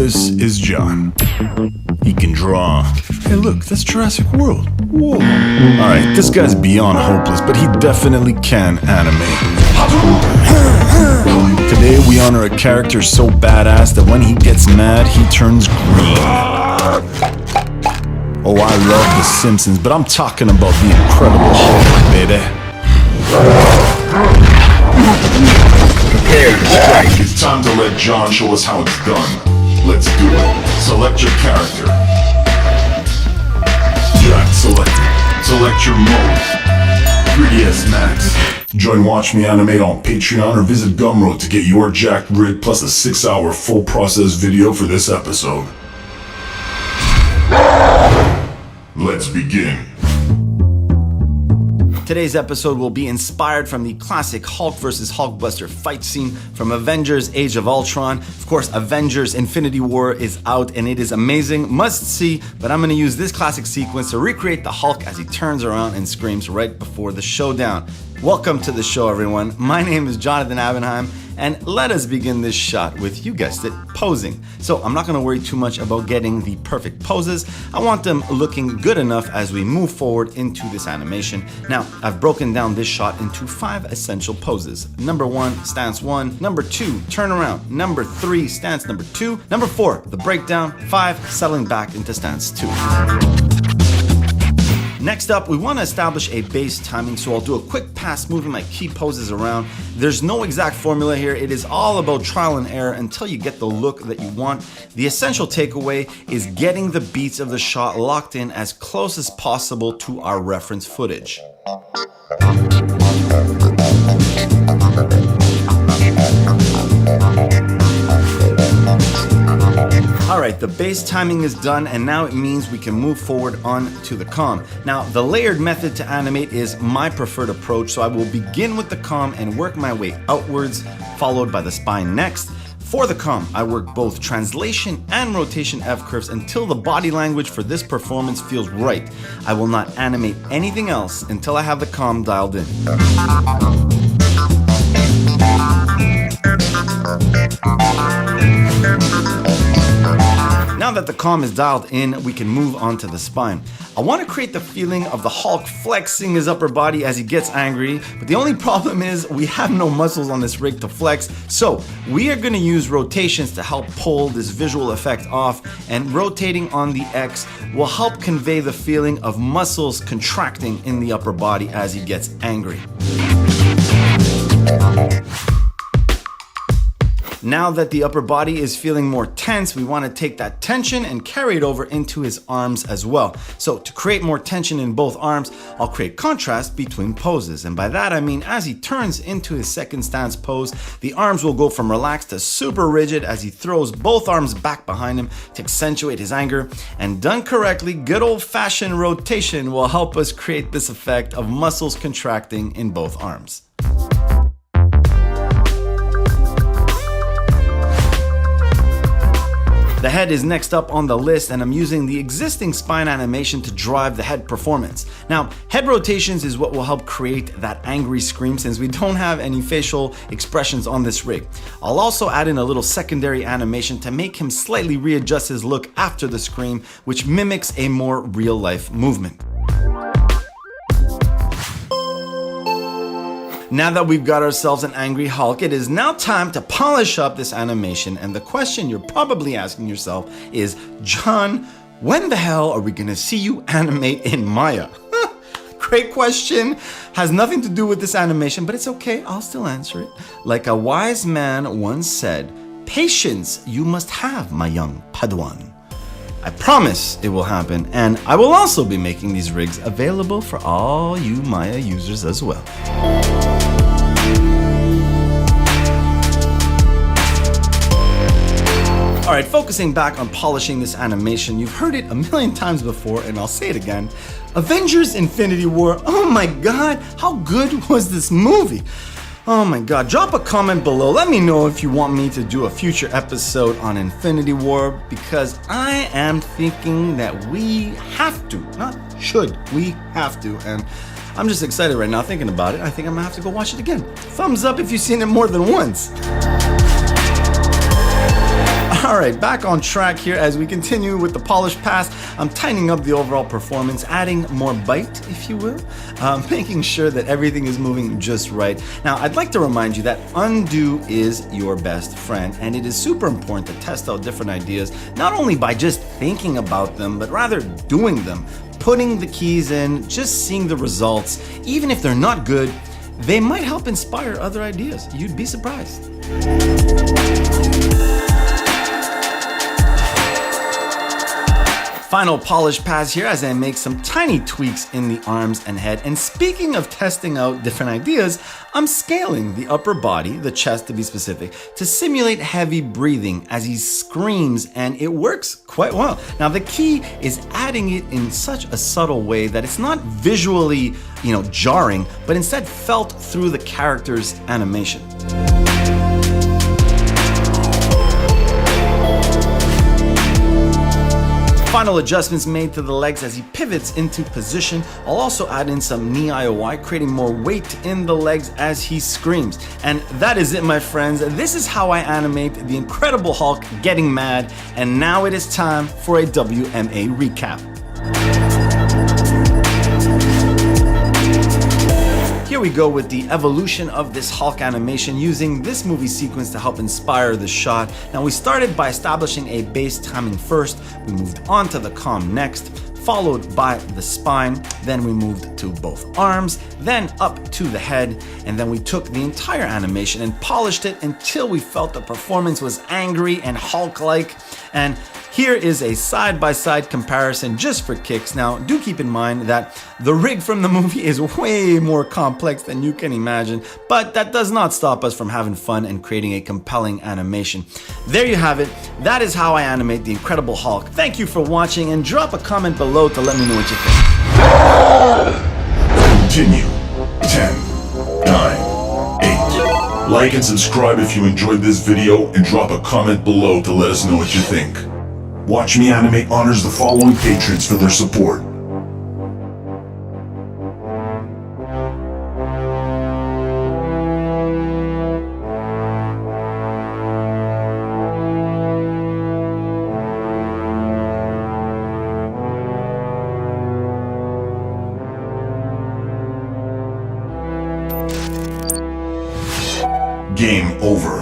This is John. He can draw. Hey look, that's Jurassic World. Whoa. Alright, this guy's beyond hopeless, but he definitely can animate. Today we honor a character so badass that when he gets mad, he turns green. Oh, I love The Simpsons, but I'm talking about the Incredible Hulk, baby. Prepare to strike. It's time to let John show us how it's done. Let's do it. Select your character. Jack, select your mode. 3ds Max. Join Watch Me Animate on Patreon or visit Gumroad to get your Jack rig plus a 6-hour full process video for this episode. Let's begin. Today's episode will be inspired from the classic Hulk vs. Hulkbuster fight scene from Avengers Age of Ultron. Of course, Avengers Infinity War is out and it is amazing, must see, but I'm going to use this classic sequence to recreate the Hulk as he turns around and screams right before the showdown. Welcome to the show, everyone. My name is Jonathan Abenheim, and let us begin this shot with, you guessed it, posing. So I'm not going to worry too much about getting the perfect poses. I want them looking good enough as we move forward into this animation. Now, I've broken down this shot into 5 essential poses. Number 1, stance 1. Number 2, turn around. Number 3, stance number 2. Number 4, the breakdown. 5, settling back into stance 2. Next up, we want to establish a base timing, so I'll do a quick pass moving my key poses around. There's no exact formula here. It is all about trial and error until you get the look that you want. The essential takeaway is getting the beats of the shot locked in as close as possible to our reference footage. Alright, the base timing is done, and now it means we can move forward on to the comm. Now, the layered method to animate is my preferred approach, so I will begin with the comm and work my way outwards, followed by the spine next. For the comm, I work both translation and rotation F-curves until the body language for this performance feels right. I will not animate anything else until I have the comm dialed in. Now that the comm is dialed in, we can move on to the spine. I want to create the feeling of the Hulk flexing his upper body as he gets angry, but the only problem is we have no muscles on this rig to flex, so we are going to use rotations to help pull this visual effect off, and rotating on the X will help convey the feeling of muscles contracting in the upper body as he gets angry. Now that the upper body is feeling more tense, we want to take that tension and carry it over into his arms as well. So to create more tension in both arms, I'll create contrast between poses. And by that I mean as he turns into his second stance pose, the arms will go from relaxed to super rigid as he throws both arms back behind him to accentuate his anger. And done correctly, good old-fashioned rotation will help us create this effect of muscles contracting in both arms. The head is next up on the list, and I'm using the existing spine animation to drive the head performance. Now, head rotations is what will help create that angry scream since we don't have any facial expressions on this rig. I'll also add in a little secondary animation to make him slightly readjust his look after the scream, which mimics a more real-life movement. Now that we've got ourselves an angry Hulk, it is now time to polish up this animation, and the question you're probably asking yourself is, John, when the hell are we gonna see you animate in Maya? Great question. Has nothing to do with this animation, but it's okay, I'll still answer it. Like a wise man once said, patience you must have, my young Padawan. I promise it will happen, and I will also be making these rigs available for all you Maya users as well. Alright, focusing back on polishing this animation, you've heard it a million times before, and I'll say it again. Avengers Infinity War, oh my god, how good was this movie? Oh my god, drop a comment below, let me know if you want me to do a future episode on Infinity War, because I am thinking that we have to, not should, we have to, and I'm just excited right now thinking about it. I think I'm gonna have to go watch it again. Thumbs up if you've seen it more than once. All Alright, back on track here as we continue with the polished pass. I'm tightening up the overall performance, adding more bite, if you will, making sure that everything is moving just right. Now, I'd like to remind you that undo is your best friend, and it is super important to test out different ideas, not only by just thinking about them, but rather doing them, putting the keys in, just seeing the results. Even if they're not good, they might help inspire other ideas. You'd be surprised. Final polish pass here as I make some tiny tweaks in the arms and head. And speaking of testing out different ideas, I'm scaling the upper body, the chest to be specific, to simulate heavy breathing as he screams, and it works quite well. Now the key is adding it in such a subtle way that it's not visually, jarring, but instead felt through the character's animation. Final adjustments made to the legs as he pivots into position. I'll also add in some knee IOI, creating more weight in the legs as he screams. And that is it, my friends. This is how I animate the Incredible Hulk getting mad. And now it is time for a WMA recap. Here we go with the evolution of this Hulk animation using this movie sequence to help inspire the shot. Now we started by establishing a base timing first, we moved on to the comm next, followed by the spine, then we moved to both arms, then up to the head, and then we took the entire animation and polished it until we felt the performance was angry and Hulk-like. And here is a side-by-side comparison just for kicks. Now, do keep in mind that the rig from the movie is way more complex than you can imagine, but that does not stop us from having fun and creating a compelling animation. There you have it. That is how I animate the Incredible Hulk. Thank you for watching, and drop a comment below to let me know what you think. Continue. 10, 9, 8. Like and subscribe if you enjoyed this video, and drop a comment below to let us know what you think. Watch Me Animate honors the following patrons for their support. Game over.